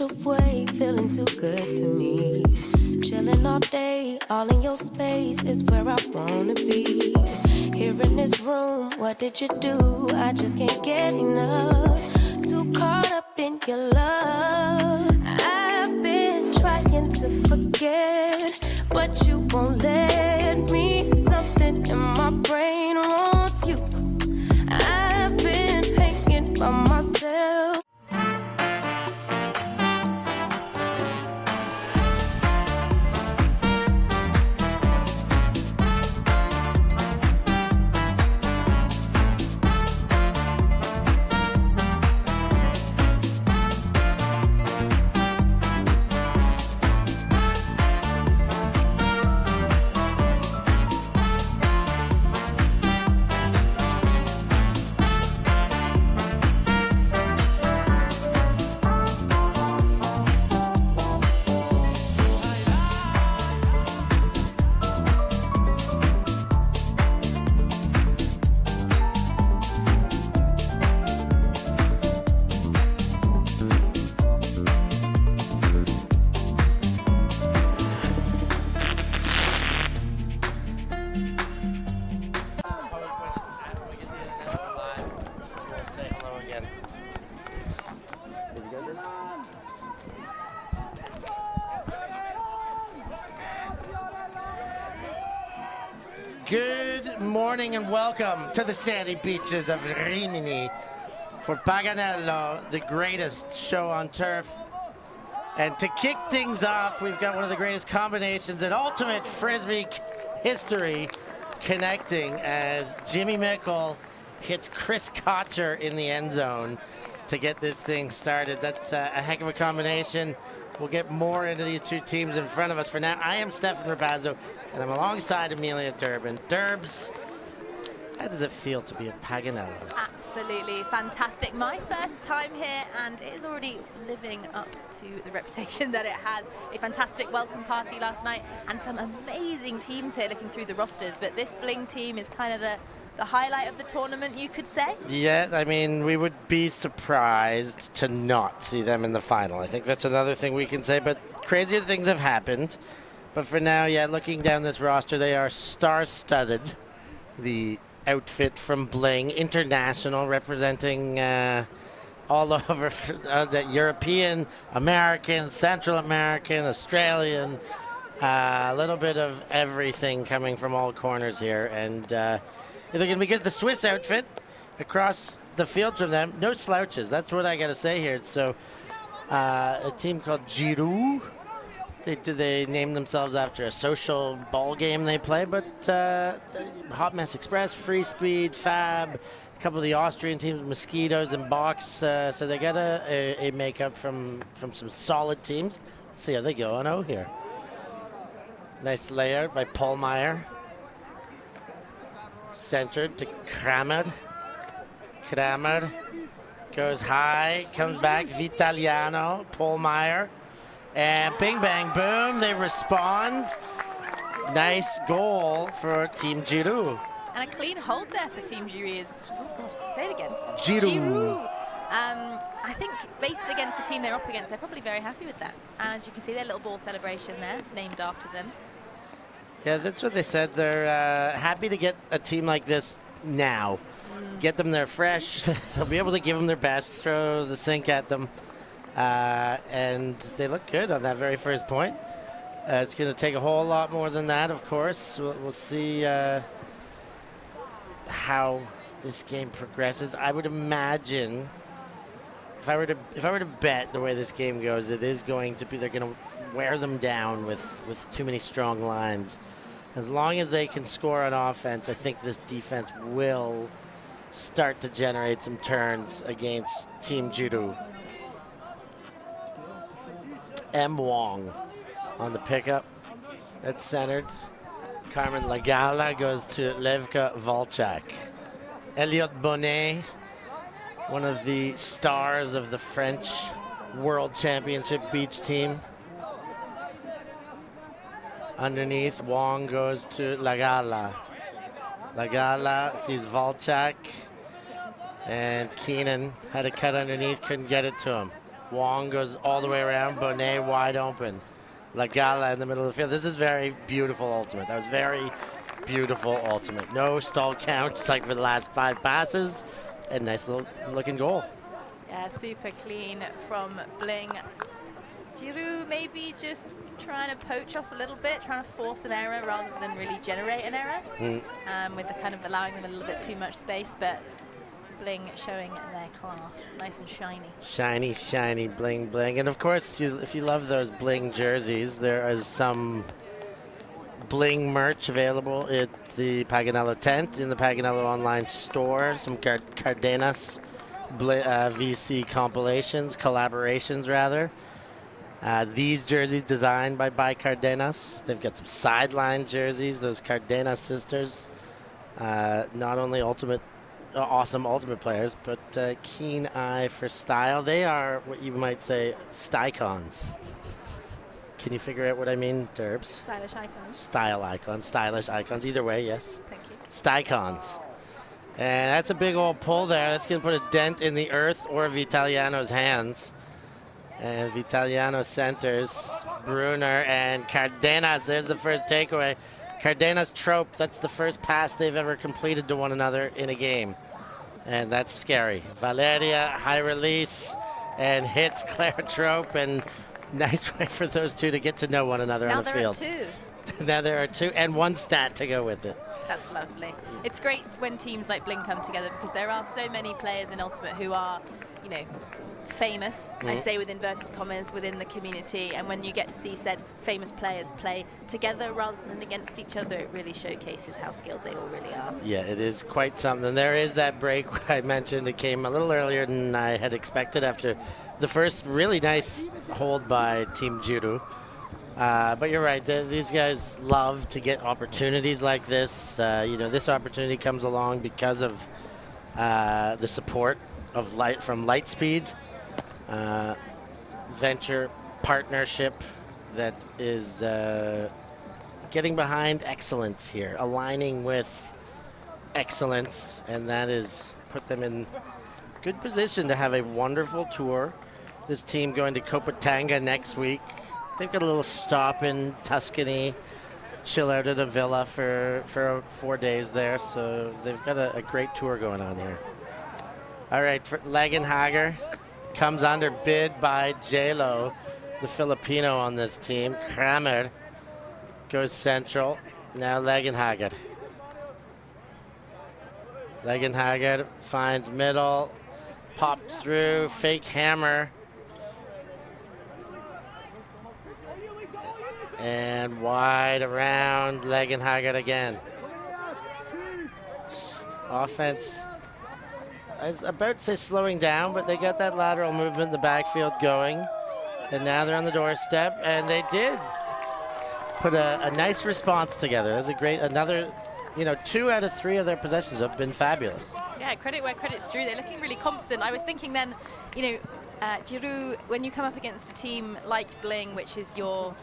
Away, feeling too good to me. Chilling all day, all in your space is where I wanna be. Here in this room, what did you do? I just can't get enough. Too caught up in your love. I've been trying to forget, but you won't let me. Something in my brain wants you. I've been hanging by myself. Good morning and welcome to the sandy beaches of Rimini for Paganello, the greatest show on turf. And to kick things off, we've got one of the greatest combinations in ultimate Frisbee history connecting as Jimmy Mickle hits Chris Kotcher in the end zone to get this thing started. That's a heck of a combination. We'll get more into these two teams in front of us. For now, I am Stefan Rabazzo, and I'm alongside Amelia Durbin. Durbs, how does it feel to be a Paganello? Absolutely fantastic. My first time here, and it is already living up to the reputation that it has. A fantastic welcome party last night, and some amazing teams here looking through the rosters. But this BLING team is kind of the highlight of the tournament, you could say. Yeah, I mean, we would be surprised to not see them in the final. I think that's another thing we can say, but crazier things have happened. But for now, yeah, looking down this roster, they are star-studded. The outfit from BLING, international, representing all over the European, American, Central American, Australian, a little bit of everything coming from all corners here. And they're going to be good. The Swiss outfit across the field from them, no slouches. That's what I got to say here. So a team called TeamGiroo. They name themselves after a social ball game they play, but Hot Mess Express, Free Speed, Fab, a couple of the Austrian teams, Mosquitoes and Box. So they got a makeup from some solid teams. Let's see how they go on out here. Nice layout by Paul Meyer. Centered to Kramer. Kramer goes high, comes back, Vitaliano, Paul Meyer. And bing, bang, boom, they respond. Nice goal for TeamGiroo. And a clean hold there for TeamGiroo. Oh, God, say it again. Giroo. I think based against the team they're up against, they're probably very happy with that. And as you can see, their little ball celebration there, named after them. Yeah, that's what they said. They're happy to get a team like this now. Get them there fresh. They'll be able to give them their best, throw the sink at them. And they look good on that very first point. It's going to take a whole lot more than that, of course. We'll see how this game progresses. I would imagine, if I were to bet the way this game goes, it is going to be they're going to wear them down with too many strong lines. As long as they can score on offense, I think this defense will start to generate some turns against TeamGiroo. M. Wong on the pickup. That's centered. Carmen Lagala goes to Levka Volchak. Elliot Bonnet, one of the stars of the French World Championship beach team. Underneath, Wong goes to Lagala. Lagala sees Volchak. And Keenan had a cut underneath, couldn't get it to him. Wong goes all the way around. Bonnet wide open. La Gala in the middle of the field. This is very beautiful ultimate. That was very beautiful ultimate. No stall counts like for the last 5 passes. And nice little looking goal. Yeah, super clean from Bling. Giroo maybe just trying to poach off a little bit, trying to force an error rather than really generate an error, with the kind of allowing them a little bit too much space, but Bling showing their class, nice and shiny. Shiny, shiny, bling, bling. And of course, if you love those bling jerseys, there is some bling merch available at the Paganello tent in the Paganello online store. Some Cardenas VC compilations, collaborations rather. These jerseys designed by Cardenas. They've got some sideline jerseys, those Cardenas sisters. Not only awesome ultimate players, but keen eye for style. They are what you might say stycons. Can you figure out what I mean, Derbs? Stylish icons. Style icons, stylish icons. Either way, yes. Thank you. Stycons. And that's a big old pull there. That's going to put a dent in the earth or Vitaliano's hands. And Vitaliano centers. Brunner and Cardenas. There's the first takeaway. Cardenas trope. That's the first pass they've ever completed to one another in a game. And that's scary. Valeria, high release, and hits Claire Trope. And nice way for those two to get to know one another on the field. Now there are 2. Now there are 2, and 1 stat to go with it. That's lovely. It's great when teams like Bling come together because there are so many players in Ultimate who are, you know, famous, I say with inverted commas, within the community, and when you get to see said famous players play together rather than against each other, it really showcases how skilled they all really are. Yeah, it is quite something. There is that break I mentioned. It came a little earlier than I had expected after the first really nice hold by TeamGiroo. But you're right, these guys love to get opportunities like this. You know, this opportunity comes along because of the support of from Lightspeed. Venture partnership that is getting behind excellence here, aligning with excellence, and that is put them in good position to have a wonderful tour. This team going to Copatanga next week. They've got a little stop in Tuscany, chill out at a villa for 4 days there, so they've got a great tour going on here. All right, Lagenhager comes under bid by J-Lo, the Filipino on this team. Kramer goes central. Now Lagenhager. Lagenhager finds middle, popped through, fake hammer. And wide around Lagenhager again. Offense, I was about to say slowing down, but they got that lateral movement in the backfield going. And now they're on the doorstep, and they did put a nice response together. That's a great, another, 2 out of 3 of their possessions have been fabulous. Yeah, credit where credit's due. They're looking really confident. I was thinking then, Giroo, when you come up against a team like Bling, which is your,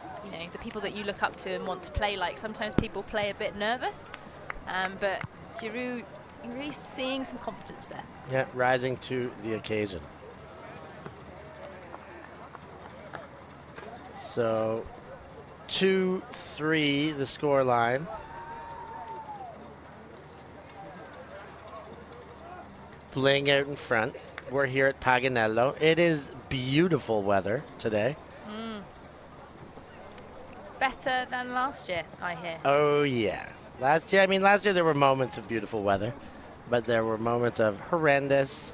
the people that you look up to and want to play like, sometimes people play a bit nervous. But Giroo, you're really seeing some confidence there. Yeah, rising to the occasion. So 2-3 the score line. Bling out in front. We're here at Paganello. It is beautiful weather today. Better than last year, I hear. Oh yeah. Last year there were moments of beautiful weather, but there were moments of horrendous.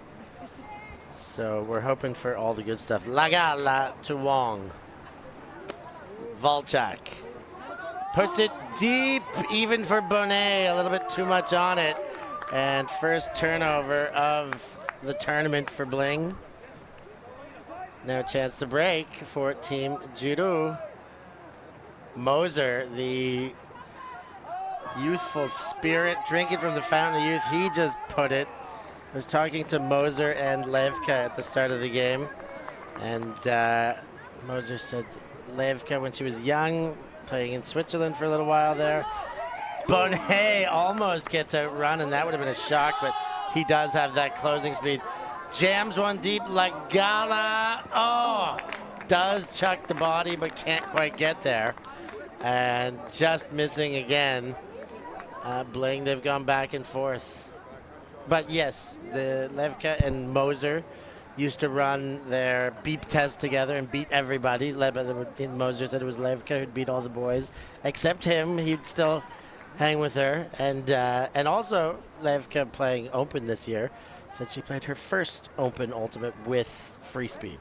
So we're hoping for all the good stuff. Lagala to Wong. Volchak puts it deep, even for Bonnet, a little bit too much on it. And first turnover of the tournament for Bling. Now a chance to break for TeamGiroo. Moser, the youthful spirit, drinking from the fountain of youth. He just put it. I was talking to Moser and Levka at the start of the game. And Moser said Levka, when she was young, playing in Switzerland for a little while there. Bonnet almost gets outrun, and that would have been a shock, but he does have that closing speed. Jams one deep. Lagala. Oh, does chuck the body, but can't quite get there. And just missing again. Bling, they've gone back and forth. But yes, the Levka and Moser used to run their beep test together and beat everybody. Moser said it was Levka who'd beat all the boys, except him. He'd still hang with her. And also Levka playing Open this year said she played her first Open Ultimate with Free Speed.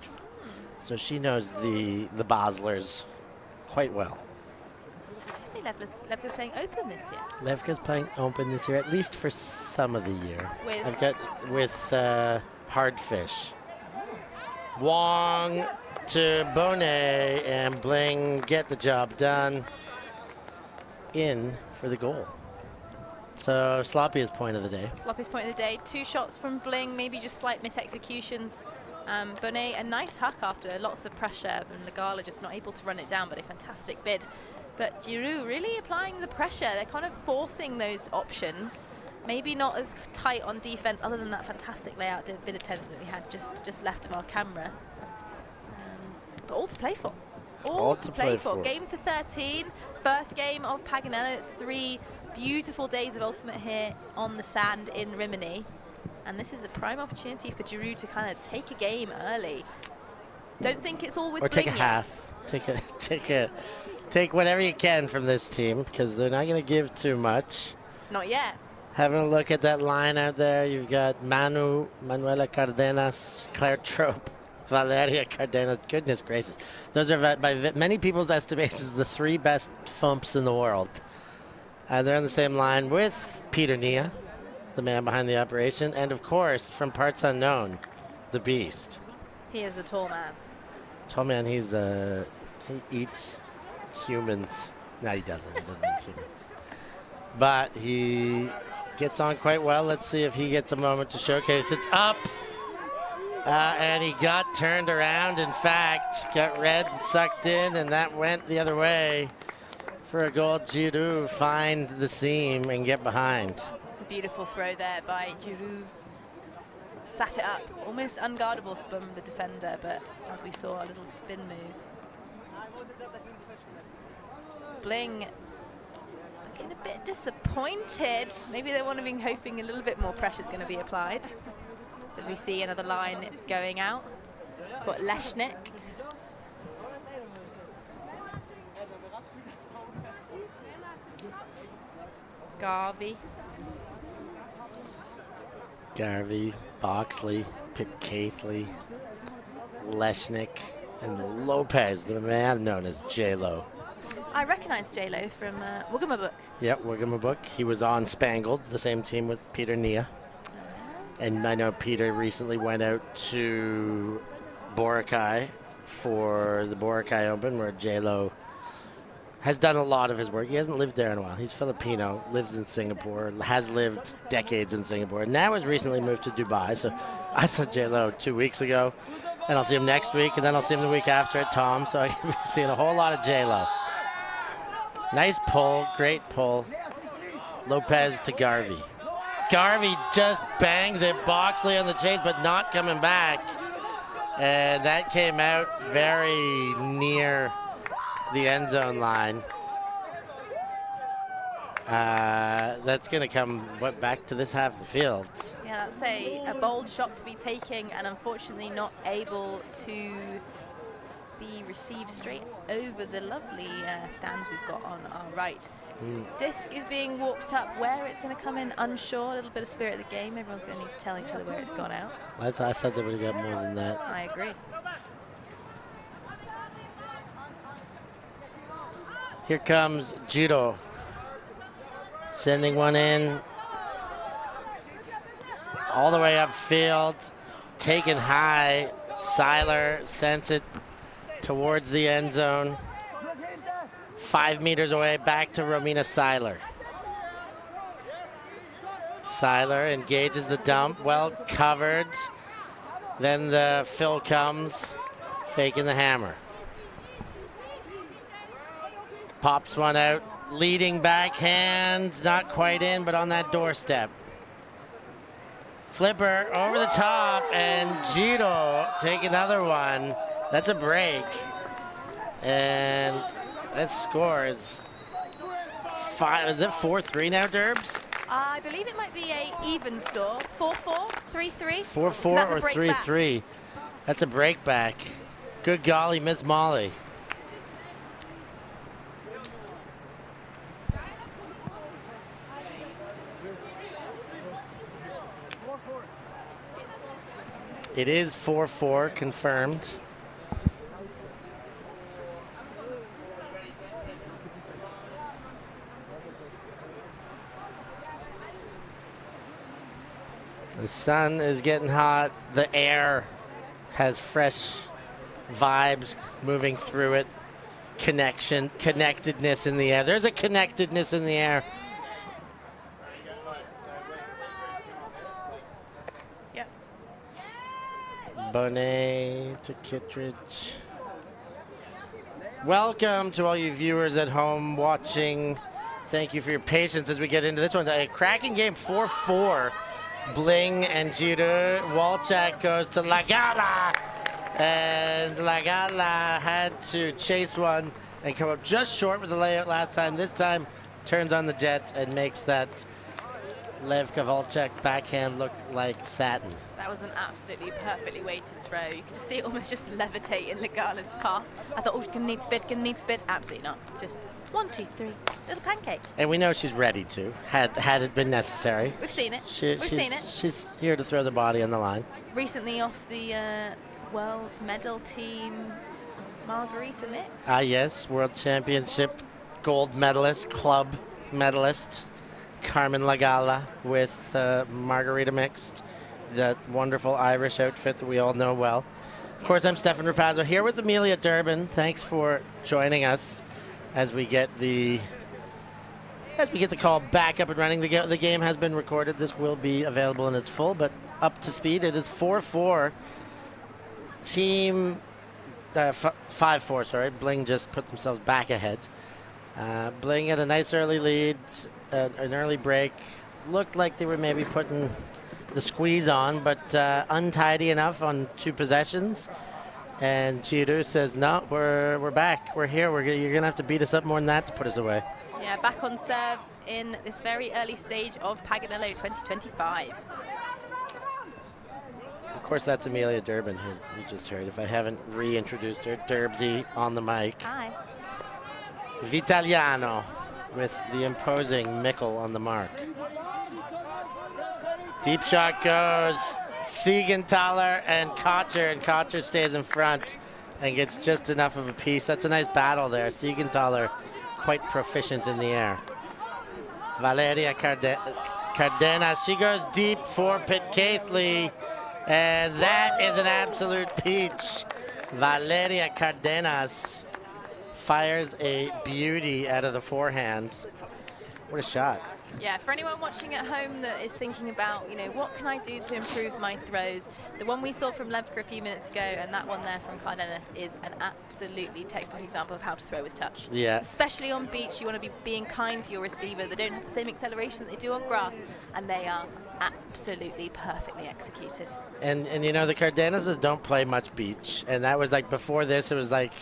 So she knows the Baslers quite well. Levka's playing Open this year. Levka's playing Open this year, at least for some of the year. With Hardfish. Wong to Bonet, and Bling get the job done. In for the goal. So Sloppy's point of the day. Sloppy's point of the day. 2 shots from Bling, maybe just slight misexecutions. Bonet, a nice huck after lots of pressure, and Lagala just not able to run it down, but a fantastic bid. But Giroo really applying the pressure. They're kind of forcing those options. Maybe not as tight on defense, other than that fantastic layout bid attempt that we had just left of our camera. But all to play for. All to play for. Game to 13. First game of Paganello. It's 3 beautiful days of Ultimate here on the sand in Rimini. And this is a prime opportunity for Giroo to kind of take a game early. Don't think it's all with Or Bling take a yet. half. Take whatever you can from this team, because they're not going to give too much. Not yet. Having a look at that line out there, you've got Manuela Cardenas, Claire Trope, Valeria Cardenas. Goodness gracious. Those are, by many people's estimations, the 3 best Fumps in the world. They're on the same line with Peter Nia, the man behind the operation, and of course, from parts unknown, the Beast. He is a tall man. Tall man, he eats humans. No, he doesn't. He doesn't eat humans. But he gets on quite well. Let's see if he gets a moment to showcase. It's up. And he got turned around. In fact, got red and sucked in, and that went the other way for a goal. Giroo find the seam and get behind. It's a beautiful throw there by Giroo. Sat it up, almost unguardable from the defender, but as we saw, a little spin move. Bling looking a bit disappointed. Maybe they want to be hoping a little bit more pressure is going to be applied. As we see another line going out. Got Leshnik. Garvey, Boxley, Pitcaithley, Leshnik, and Lopez, the man known as J-Lo. I recognize J-Lo from Woogamabuk. Yep, Woogamabuk. He was on Spangled, the same team with Peter Nia. And I know Peter recently went out to Boracay for the Boracay Open, where J-Lo has done a lot of his work. He hasn't lived there in a while. He's Filipino, lives in Singapore, has lived decades in Singapore, and now has recently moved to Dubai. So I saw J-Lo 2 weeks ago, and I'll see him next week, and then I'll see him the week after at Tom. So I'll be seeing a whole lot of J-Lo. Nice pull, great pull. Lopez to Garvey. Garvey just bangs it. Boxley on the chase, but not coming back. And that came out very near the end zone line. That's going to come back to this half of the field. Yeah, that's a bold shot to be taking, and unfortunately not able to be received straight over the lovely stands we've got on our right. Disc is being walked up. Where it's going to come in, unsure. A little bit of spirit of the game. Everyone's going to need to tell each other where it's gone out. I thought they would have got more than that. I agree. Here comes Judo. Sending one in. All the way upfield. Taken high. Seiler sends it towards the end zone. 5 meters away, back to Romina Seiler. Seiler engages the dump, well covered. Then the fill comes, faking the hammer. Pops one out, leading backhand, not quite in, but on that doorstep. Flipper over the top, and Giro take another one. That's a break. And that score is 5. Is it 4-3 now, Derbs? I believe it might be a even score. 4-4, 3-3. 4-4 or 3-3. That's a break back. Good golly, Miss Molly. It is 4-4 confirmed. The sun is getting hot. The air has fresh vibes moving through it. Connectedness in the air. There's a connectedness in the air. Yep. Bonet to Kittredge. Welcome to all you viewers at home watching. Thank you for your patience as we get into this one. A cracking game, 4-4. Bling and Giro. Walczak goes to Lagala. And Lagala had to chase one and come up just short with the layout last time. This time turns on the jets and makes that Levka Walczak backhand look like satin. That was an absolutely perfectly weighted throw. You could see it almost just levitate in Lagala's path. I thought, oh, she's going to need spit. Absolutely not. Just 1, 2, 3, little pancake. And we know she's ready to, had it been necessary. We've seen it. We've seen it. She's here to throw the body on the line. Recently off the world medal team Margarita mix. Ah, yes, World Championship gold medalist, club medalist, Carmen Lagala with Margarita mixed, that wonderful Irish outfit that we all know well. Of course, I'm Stefan Rapazzo here with Amelia Durbin. Thanks for joining us as we get the call back up and running. The game has been recorded. This will be available in its full, but up to speed. It is 4-4. Team 5-4. Sorry, Bling just put themselves back ahead. Bling had a nice early lead, an early break. Looked like they were maybe putting the squeeze on, but untidy enough on 2 possessions. And Giro says, no, we're back. We're here. You're going to have to beat us up more than that to put us away. Yeah, back on serve in this very early stage of Paganello 2025. Of course, that's Amelia Durbin, who you just heard. If I haven't reintroduced her, Durbsy on the mic. Hi. Vitaliano with the imposing Mickle on the mark. Deep shot goes. Siegenthaler and Kocher stays in front and gets just enough of a piece. That's a nice battle there. Siegenthaler quite proficient in the air. Valeria Cardenas, she goes deep for Pitcaithley, and that is an absolute peach. Valeria Cardenas fires a beauty out of the forehand. What a shot. Yeah, for anyone watching at home that is thinking about, what can I do to improve my throws? The one we saw from Levka a few minutes ago and that one there from Cardenas is an absolutely textbook example of how to throw with touch. Yeah. Especially on beach, you want to be being kind to your receiver. They don't have the same acceleration that they do on grass, and they are absolutely perfectly executed. And the Cardenases don't play much beach, and that was like before this, it was like,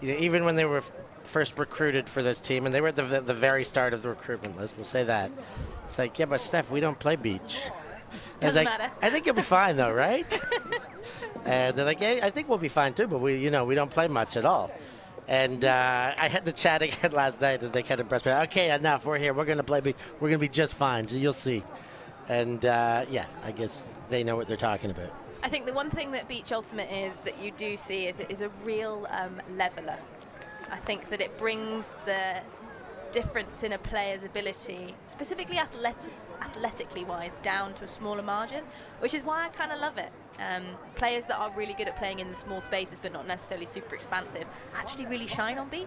even when they were first recruited for this team, and they were at the very start of the recruitment list, we'll say that. It's like, yeah, but Steph, we don't play beach. Doesn't matter. I think you'll be fine though, right? And they're like, yeah, I think we'll be fine too, but we don't play much at all. And I had the chat again last night, and they kind of impressed me. Okay, enough, we're here, we're going to play beach, we're going to be just fine, so you'll see. And yeah, I guess they know what they're talking about. I think the one thing that Beach Ultimate is that you do see is it is a real leveler. I think that it brings the difference in a player's ability, specifically athletically wise, down to a smaller margin, which is why I kind of love it. Players that are really good at playing in the small spaces but not necessarily super expansive actually really shine on beach.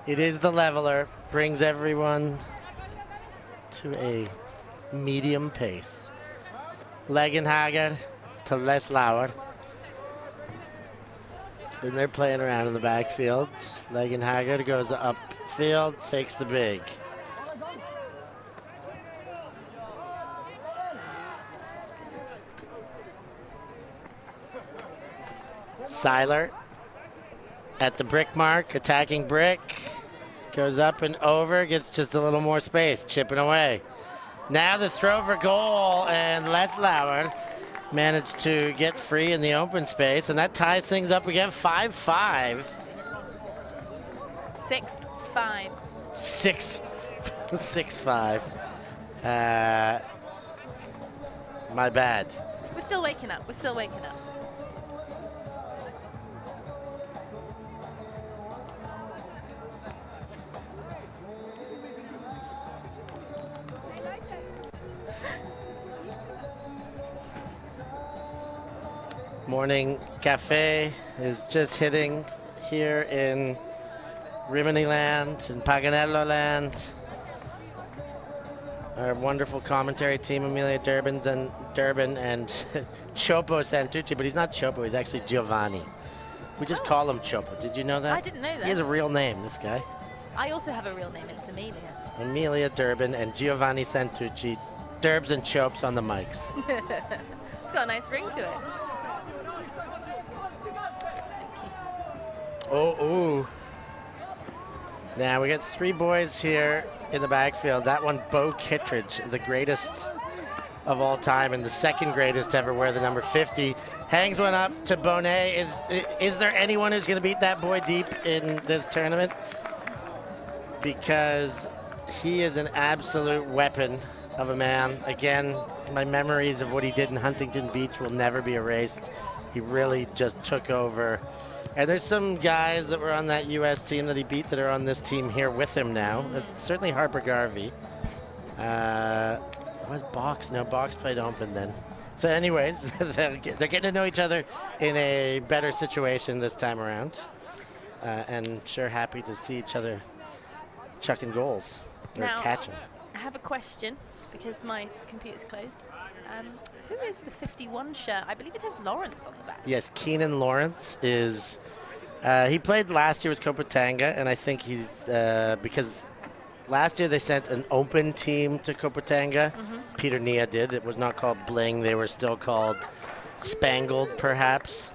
It is the leveler, brings everyone to a medium pace. Legenhager to Les Lauer. And they're playing around in the backfield. Legenhager goes upfield, fakes the big. Seiler at the brick mark, attacking brick. Goes up and over, gets just a little more space, chipping away. Now the throw for goal, and Les Lauer managed to get free in the open space, and that ties things up again, 5-5. 6-5. 6-5. My bad. We're still waking up. We're still waking up. Morning cafe is just hitting here in Rimini land, in Paganello land. Our wonderful commentary team, Amelia Durbin and Chopo Santucci, but he's not Chopo, he's actually Giovanni. We just call him Chopo. Did you know that? I didn't know that. He has a real name, this guy. I also have a real name, it's Amelia. Amelia Durbin and Giovanni Santucci. Durbs and Chopes on the mics. It's got a nice ring to it. Oh, ooh. Now we got 3 boys here in the backfield. That one, Bo Kittredge, the greatest of all time and the second greatest to ever wear the number 50. Hangs one up to Bonet. Is there anyone who's going to beat that boy deep in this tournament? Because he is an absolute weapon of a man. Again, my memories of what he did in Huntington Beach will never be erased. He really just took over. And there's some guys that were on that U.S. team that he beat that are on this team here with him now. Certainly Harper Garvey. Was Box? No, Box played open then. So anyways, they're getting to know each other in a better situation this time around. And sure happy to see each other chucking goals or Now, catching. I have a question because my computer's closed. Who is the 51 shirt? I believe it says Lawrence on the back. Yes, Keenan Lawrence is. He played last year with Copatanga, and I think he's because last year they sent an open team to Copatanga. Peter Nia did. It was not called Bling. They were still called Spangled, perhaps.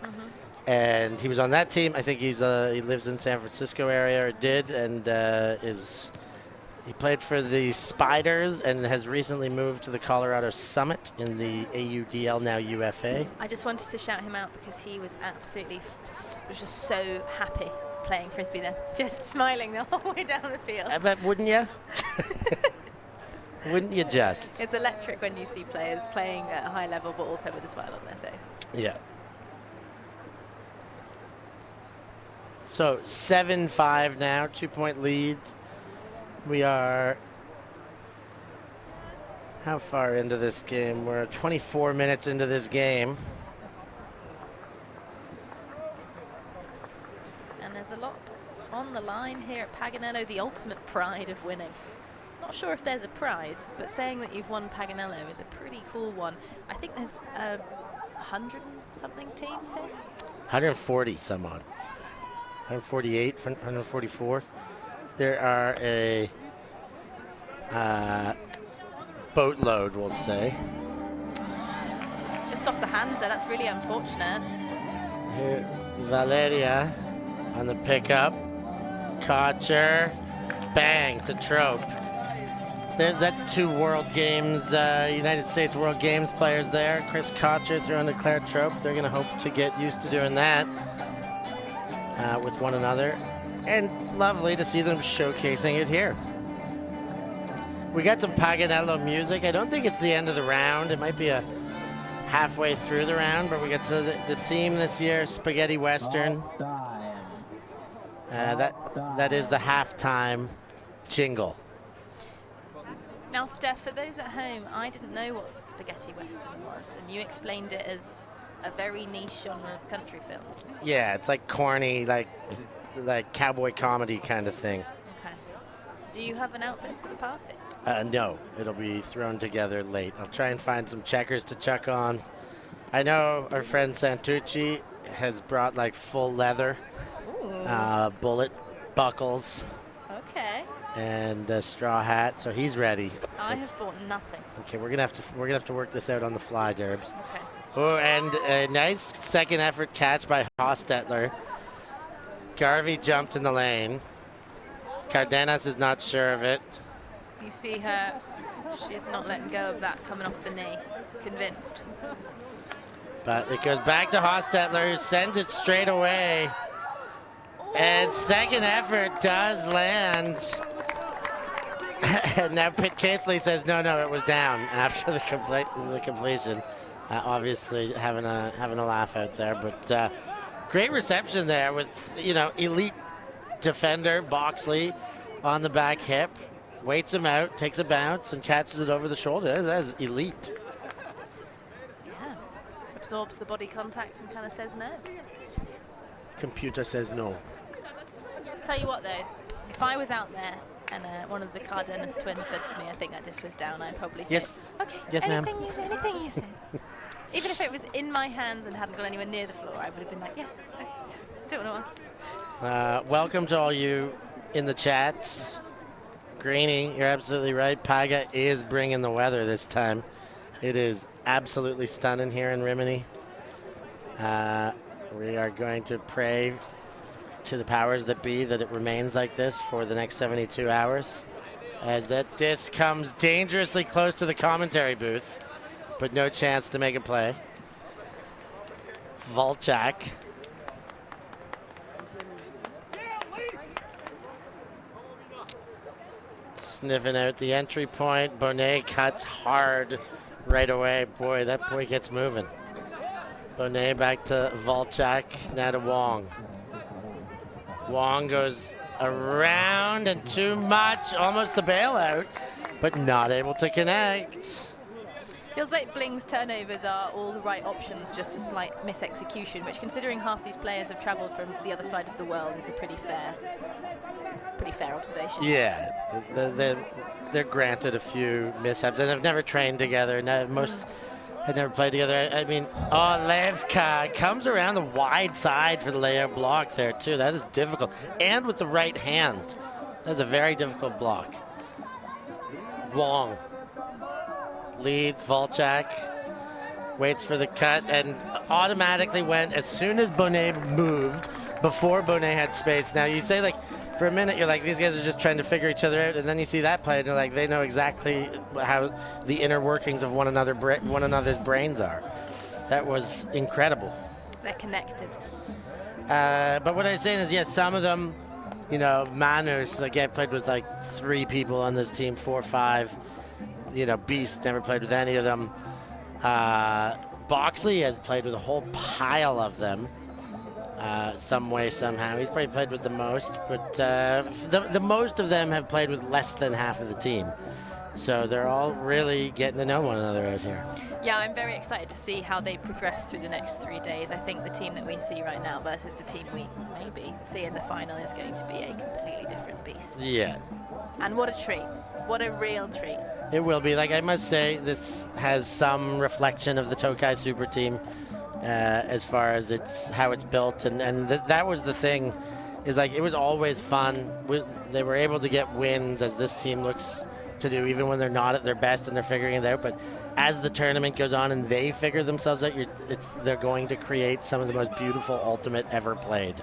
And he was on that team. I think he lives in San Francisco area, or did, and he played for the Spiders and has recently moved to the Colorado Summit in the AUDL, now UFA. I just wanted to shout him out because he was absolutely was just so happy playing Frisbee then. Just smiling the whole way down the field. But wouldn't you? Wouldn't you just? It's electric when you see players playing at a high level but also with a smile on their face. Yeah. So 7-5 now, 2-point lead. We are, how far into this game? We're 24 minutes into this game. And there's a lot on the line here at Paganello, the ultimate pride of winning. Not sure if there's a prize, but saying that you've won Paganello is a pretty cool one. I think there's 100 and something teams here. 140 some odd. 148, 144. There are a boatload, we'll say. Just off the hands there, that's really unfortunate. Here, Valeria on the pickup. Kocher, bang to Trope. That's 2 World Games, United States World Games players there. Chris Kocher throwing to Claire Trope. They're going to hope to get used to doing that with one another. And lovely to see them showcasing it here. We got some Paganello music. I don't think it's the end of the round. It might be a halfway through the round, but we got the theme this year, Spaghetti Western. That is the halftime jingle. Now, Steph, for those at home, I didn't know what Spaghetti Western was, and you explained it as a very niche genre of country films. Yeah, it's like corny, like cowboy comedy kind of thing. Okay. Do you have an outfit for the party? No, it'll be thrown together late. I'll try and find some checkers to chuck on. I know our friend Santucci has brought like full leather, bullet buckles. Okay. And a straw hat, so he's ready. I have bought nothing. Okay, we're gonna have to work this out on the fly, Derbs. Okay. Oh, and a nice second effort catch by Hostetler. Garvey jumped in the lane. Cardenas is not sure of it. You see her, she's not letting go of that coming off the knee. Convinced. But it goes back to Hostetler, who sends it straight away. And second effort does land. And now Pitt Caithley says, no, it was down after the completion. Obviously having a laugh out there, but great reception there with, elite defender Boxley on the back hip. Waits him out, takes a bounce, and catches it over the shoulder. That is elite. Yeah. Absorbs the body contact and kind of says no. Computer says no. Tell you what, though, if I was out there and one of the Cardenas twins said to me, I think that disc was down, I'd probably say, yes. Okay, yes, anything you say. Even if it was in my hands and hadn't gone anywhere near the floor, I would have been like, yes, okay, so, don't know what. Welcome to all you in the chats. Greeny, you're absolutely right. Paga is bringing the weather this time. It is absolutely stunning here in Rimini. We are going to pray to the powers that be that it remains like this for the next 72 hours. As that disc comes dangerously close to the commentary booth, but no chance to make a play. Volchak. Sniffing out the entry point. Bonet cuts hard right away. Boy, that boy gets moving. Bonet back to Volchak, now to Wong. Wong goes around and too much, almost the bailout, but not able to connect. Feels like Bling's turnovers are all the right options, just a slight misexecution, which, considering half these players have travelled from the other side of the world, is a pretty fair observation. Yeah, they're granted a few mishaps, and have never trained together. Most had never played together. I mean, Levka comes around the wide side for the layout block there too. That is difficult, and with the right hand, that's a very difficult block. Wong leads Volchak, waits for the cut, and automatically went as soon as Bonet moved, before Bonet had space. Now you say, like, for a minute you're like, these guys are just trying to figure each other out, and then you see that play and you're like, they know exactly how the inner workings of one another's brains are. That was incredible. They're connected. But what I was saying is, yes, some of them, Manus, like, I played with like 3 people on this team, 4 or 5. Beast never played with any of them. Boxley has played with a whole pile of them. Some way, somehow. He's probably played with the most, but the most of them have played with less than half of the team. So they're all really getting to know one another out here. Yeah, I'm very excited to see how they progress through the next 3 days. I think the team that we see right now versus the team we maybe see in the final is going to be a completely different beast. Yeah. And what a treat. What a real treat. It will be. Like, I must say, this has some reflection of the Tokai Super Team. As far as how it's built, and that was the thing, is like, it was always fun. They were able to get wins, as this team looks to do, even when they're not at their best and they're figuring it out. But as the tournament goes on and they figure themselves out, they're going to create some of the most beautiful ultimate ever played,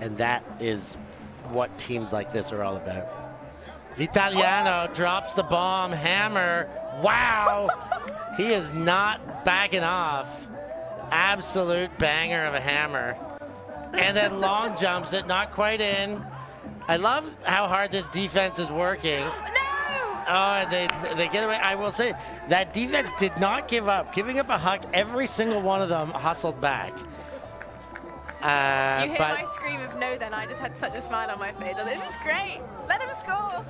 and that is what teams like this are all about. Vitaliano drops the bomb, hammer. Wow, he is not backing off. Absolute banger of a hammer. And then long jumps it, not quite in. I love how hard this defense is working. No! Oh, they get away. I will say, that defense did not give up. Giving up a huck, every single one of them hustled back. You hear my scream of no then, I just had such a smile on my face. Oh, this is great. Let him score.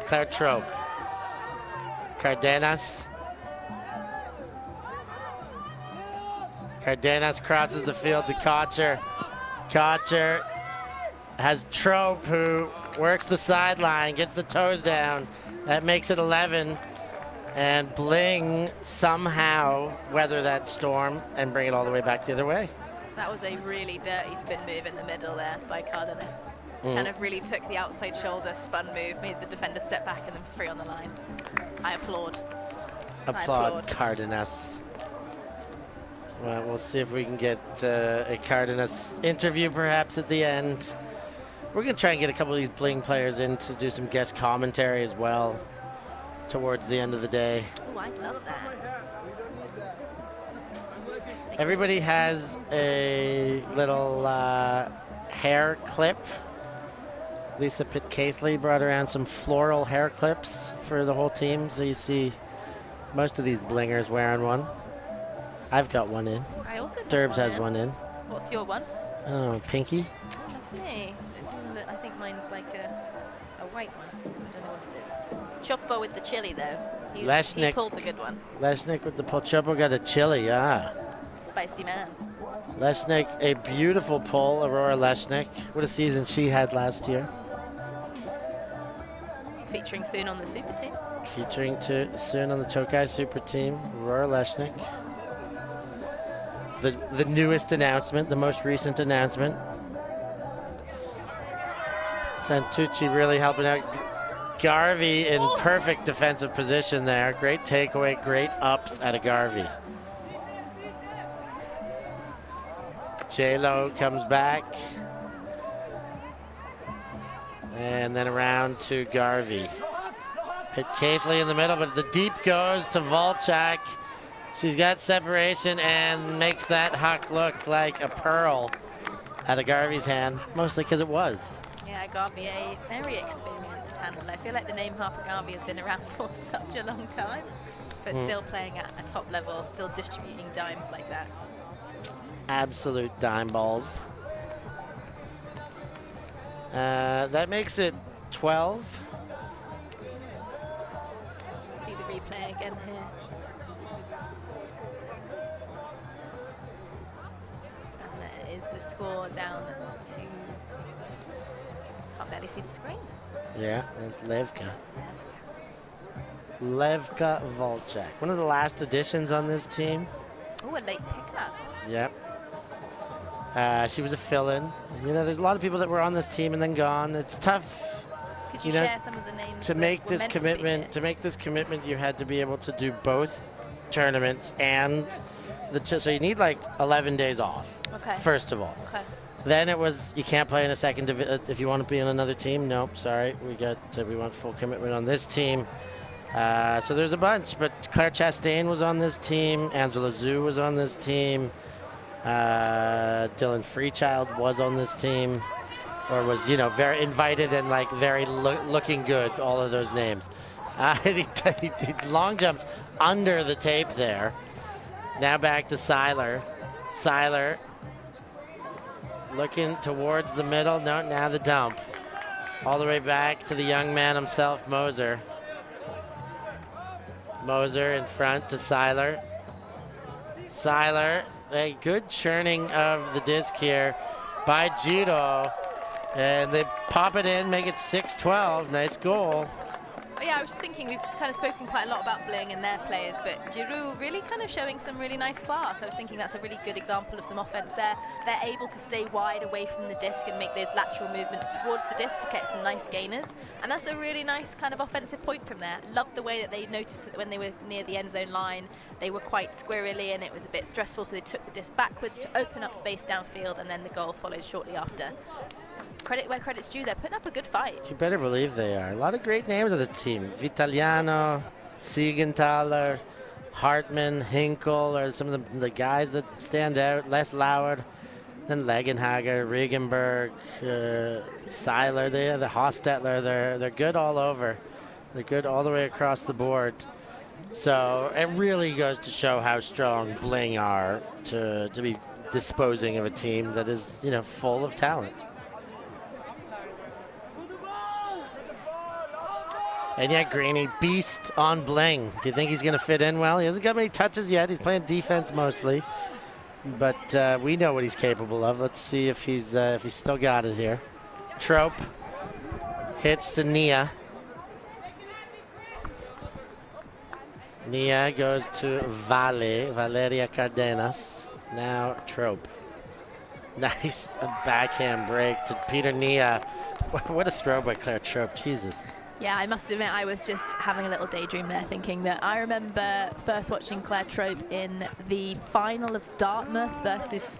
Cloud Trope. Cardenas. Cardenas crosses the field to Kocher. Kocher has Trope, who works the sideline, gets the toes down. That makes it 11. And Bling somehow weather that storm and bring it all the way back the other way. That was a really dirty spin move in the middle there by Cardenas. Kind of really took the outside shoulder, spun move, made the defender step back, and then was free on the line. I applaud. Applaud Cardenas. Well, we'll see if we can get a Cardenas interview perhaps at the end. We're going to try and get a couple of these Bling players in to do some guest commentary as well towards the end of the day. Oh, I'd love that. Everybody has a little hair clip. Lisa Pitcaithley brought around some floral hair clips for the whole team. So you see most of these blingers wearing one. I've got one in. I also Derbs has one in. What's your one? I don't know, pinky? Lovely. I think mine's like a white one. I don't know what it is. Choppo with the chili, though. He pulled the good one. Lesnick with the Pochopo got a chili, Spicy man. Lesnick, a beautiful pull, Aurora Lesnick. What a season she had last year. Featuring soon on the super team. Featuring soon on the Tokai super team, Aurora Lesnick. The newest announcement, the most recent announcement. Santucci really helping out. Garvey in perfect defensive position there. Great takeaway, great ups out of Garvey. J-Lo comes back. And then around to Garvey. Pitcaithley in the middle, but the deep goes to Volchak. She's got separation and makes that huck look like a pearl out of Garvey's hand, mostly because it was. Yeah, Garvey, a very experienced handler. I feel like the name Harper Garvey has been around for such a long time, but still playing at a top level, still distributing dimes like that. Absolute dime balls. That makes it 12. See the replay again here. And there is the score down to... Can't barely see the screen. Yeah, it's Levka. Levka Volchak. One of the last additions on this team. Oh, a late pickup. Yep. She was a fill-in. You know, there's a lot of people that were on this team and then gone. It's tough. Could you share some of the names to make this commitment? To make this commitment, you had to be able to do both tournaments and so you need like 11 days off. Okay. First of all. Okay. Then it was you can't play in a second if you want to be in another team. Nope, sorry, we want full commitment on this team. So there's a bunch, but Claire Chastain was on this team. Angela Zhu was on this team. Dylan Freechild was on this team, or was very invited and like very looking good. All of those names. He did long jumps under the tape there. Now back to Seiler. Seiler looking towards the middle. No, now the dump. All the way back to the young man himself, Moser. Moser in front to Seiler. Seiler, a good churning of the disc here by Judo. And they pop it in, make it 6-12. Nice goal. Oh, yeah, I was just thinking, we've kind of spoken quite a lot about Bling and their players, but Giroo really kind of showing some really nice class. I was thinking that's a really good example of some offense there. They're able to stay wide away from the disc and make those lateral movements towards the disc to get some nice gainers. And that's a really nice kind of offensive point from there. Loved the way that they noticed that when they were near the end zone line, they were quite squirrely and it was a bit stressful, so they took the disc backwards to open up space downfield, and then the goal followed shortly after. Credit where credit's due. They're putting up a good fight. You better believe they are. A lot of great names of this team. Vitaliano, Siegenthaler, Hartman, Hinkle are some of the guys that stand out. Les Lauer, then Legenhager, Regenberg, Seiler, the Hostetler. They're good all over. They're good all the way across the board. So it really goes to show how strong Bling are to be disposing of a team that is, full of talent. And yeah, Greeny, beast on Bling. Do you think he's going to fit in well? He hasn't got many touches yet. He's playing defense mostly. But we know what he's capable of. Let's see if he's still got it here. Trope hits to Nia. Nia goes to Valeria Cardenas. Now Trope. Nice backhand break to Peter Nia. What a throw by Claire Trope, Jesus. Yeah, I must admit, I was just having a little daydream there, thinking that I remember first watching Claire Trope in the final of Dartmouth versus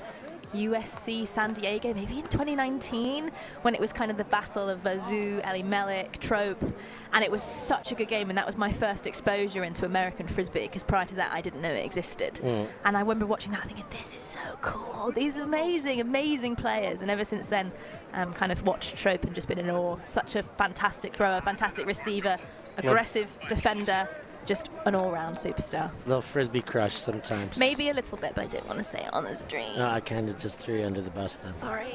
USC San Diego, maybe in 2019, when it was kind of the battle of Vazu, Ellie Mellick, Trope, and it was such a good game, and that was my first exposure into American Frisbee, because prior to that I didn't know it existed. And I remember watching that thinking, this is so cool, these amazing, amazing players, and ever since then, kind of watched Trope and just been in awe. Such a fantastic thrower, fantastic receiver, aggressive defender, just an all-round superstar. Little Frisbee crush sometimes. Maybe a little bit, but I didn't want to say it on the stream. No, I kind of just threw you under the bus then. Sorry.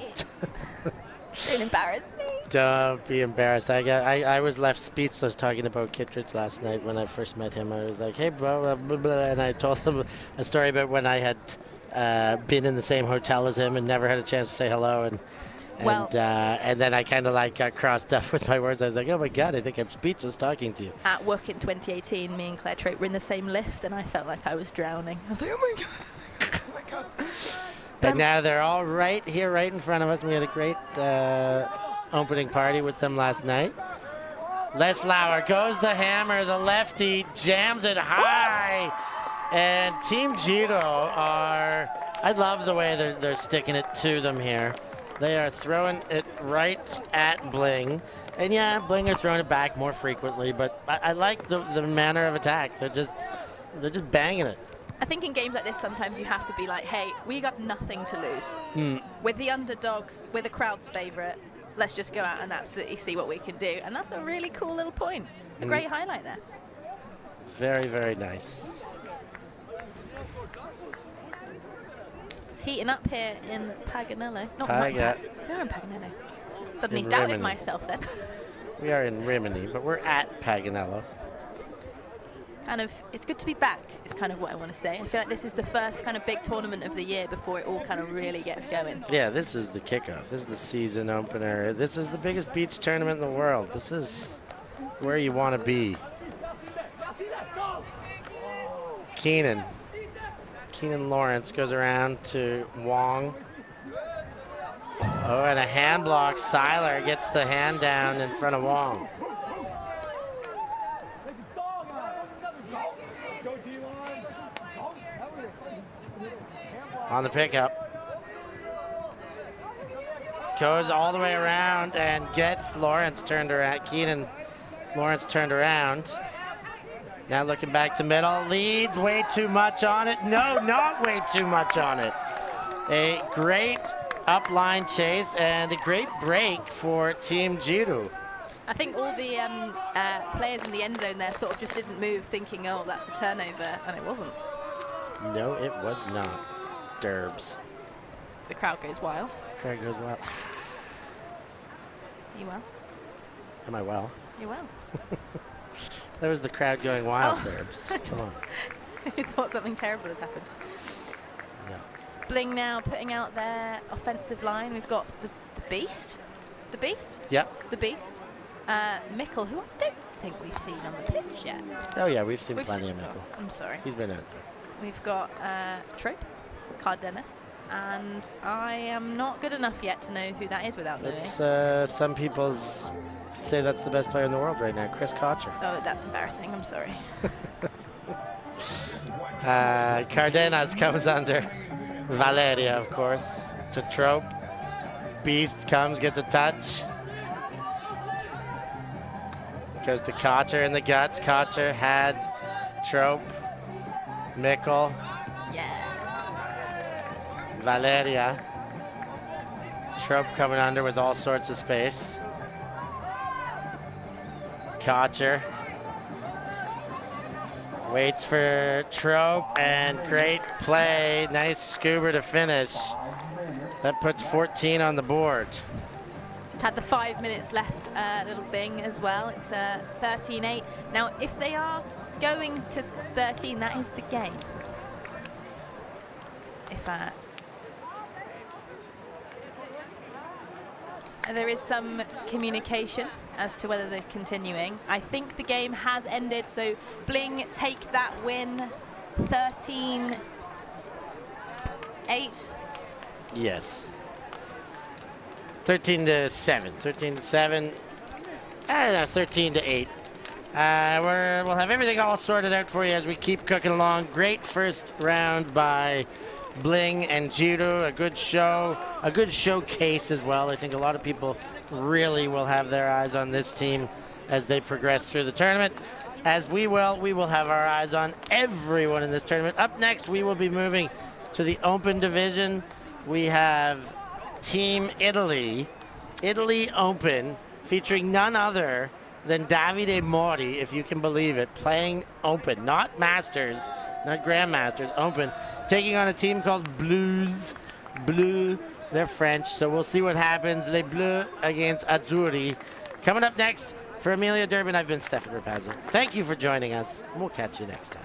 Don't embarrass me. Don't be embarrassed. I was left speechless talking about Kittredge last night when I first met him. I was like, hey, bro, blah, blah, and I told him a story about when I had been in the same hotel as him and never had a chance to say hello. And then I kind of like got crossed up with my words. I was like, oh my God, I think I'm speechless talking to you. At work in 2018, me and Claire Trope were in the same lift, and I felt like I was drowning. I was like, oh my God, oh my God. But now they're all right here, right in front of us. We had a great opening party with them last night. Les Lauer goes the hammer, the lefty jams it high. And TeamGiroo are, I love the way they're sticking it to them here. They are throwing it right at BLING. And yeah, BLING are throwing it back more frequently, but I like the manner of attack. They're just banging it. I think in games like this, sometimes you have to be like, hey, we got nothing to lose. We're the underdogs, we're the crowd's favorite. Let's just go out and absolutely see what we can do. And that's a really cool little point. A great highlight there. Very, very nice. It's heating up here in Paganello. Paga. We're in Paganello. Suddenly In doubted Rimini. myself then. We are in Rimini, but we're at Paganello. Kind of, it's good to be back, is kind of what I want to say. I feel like this is the first kind of big tournament of the year before it all kind of really gets going. Yeah, this is the kickoff. This is the season opener. This is the biggest beach tournament in the world. This is where you want to be. Keenan Lawrence goes around to Wong. Oh, and a hand block. Seiler gets the hand down in front of Wong. On the pickup. Goes all the way around and gets Lawrence turned around. Keenan Lawrence turned around. Now looking back to middle, leads way too much on it. No, not way too much on it. A great upline chase and a great break for TeamGiroo. I think all the players in the end zone there sort of just didn't move thinking, oh, that's a turnover, and it wasn't. No, it was not. Derbs. The crowd goes wild. Crowd goes wild. You well? Am I well? You well? That was the crowd going wild, Derbs. Come on. I thought something terrible had happened. No. BLING now putting out their offensive line. We've got the Beast. The Beast? Yep. The Beast. Mickle, who I don't think we've seen on the pitch yet. Oh, yeah, we've seen plenty of Mickle. I'm sorry. He's been out there. We've got Trope, Cardenas, and I am not good enough yet to know who that is without knowing. It's, some people say that's the best player in the world right now, Chris Kocher. Oh, that's embarrassing. I'm sorry. Cardenas comes under Valeria, of course, to Trope. Beast comes, gets a touch. Goes to Kocher in the guts. Kocher had Trope. Mickle. Yes. Valeria. Trope coming under with all sorts of space. Kocher. Waits for Trope, and great play. Nice scuba to finish. That puts 14 on the board. Just had the 5 minutes left, little Bing as well. It's 13-8. Now, if they are going to 13, that is the game. If there is some communication as to whether they're continuing. I think the game has ended, so BLING take that win 13-8. Yes. 13-7. 13-7. 13-8. We'll have everything all sorted out for you as we keep cooking along. Great first round by Bling and Judo. A good show. A good showcase as well. I think a lot of people really will have their eyes on this team as they progress through the tournament. As we will have our eyes on everyone in this tournament. Up next, we will be moving to the Open Division. We have Team Italy Open, featuring none other than Davide Mori, if you can believe it, playing Open, not Masters, not Grandmasters, Open, taking on a team called Blues. Bleu, they're French, so we'll see what happens. Les Bleus against Azzurri. Coming up next, for Amelia Durbin, I've been Stefan Rapazzo. Thank you for joining us. We'll catch you next time.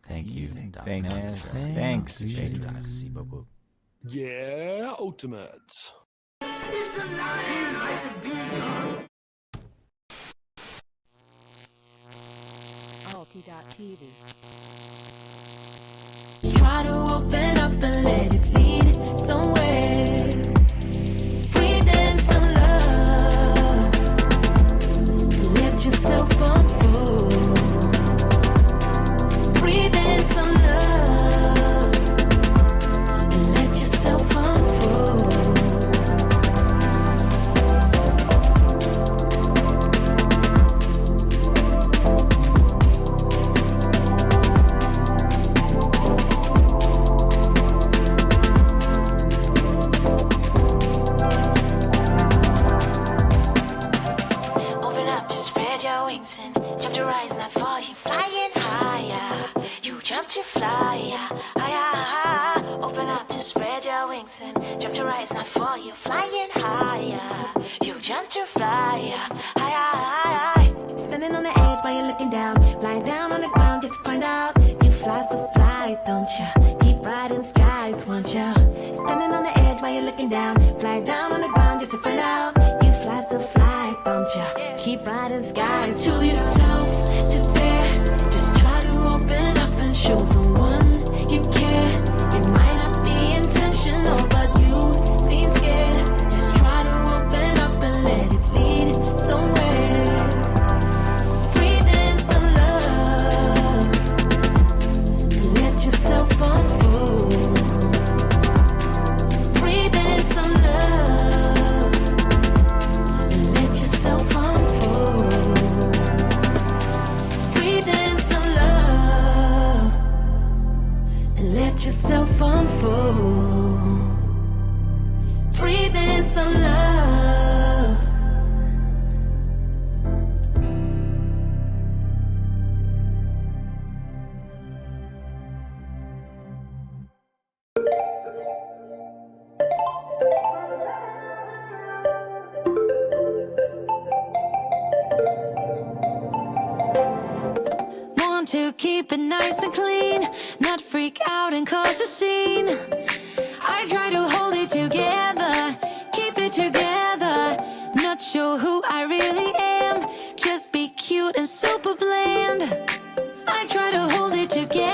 Thank you. Thanks. Yeah, Ultimate. ULTI.TV. Try to open up and let it bleed somewhere. Breathe in some love. Let yourself unfold. Breathe in some love. Let yourself unfold. You fly, higher. Open up to spread your wings and jump to rise, not fall. You flying higher. You jump to fly, higher. Standing on the edge while you're looking down, flying down on the ground just to find out. You fly so fly, don't ya? Keep riding skies, won't ya? Standing on the edge while you're looking down, fly down on the ground just to find out. You fly so fly, don't ya? Keep riding skies. To yourself, to there, just try to open up and show someone you care. It might not be intentional, but you seem scared. Just try to open up and let it lead somewhere. Breathe in some love and let yourself unfold. Breathe in some love and let yourself unfold. Breathe in some love and let yourself unfold. Breathe in some love. Want to keep it nice and clean, not freak out and cause a scene. I try to hold it together, keep it together. Not sure who I really am, just be cute and super bland. I try to hold it together.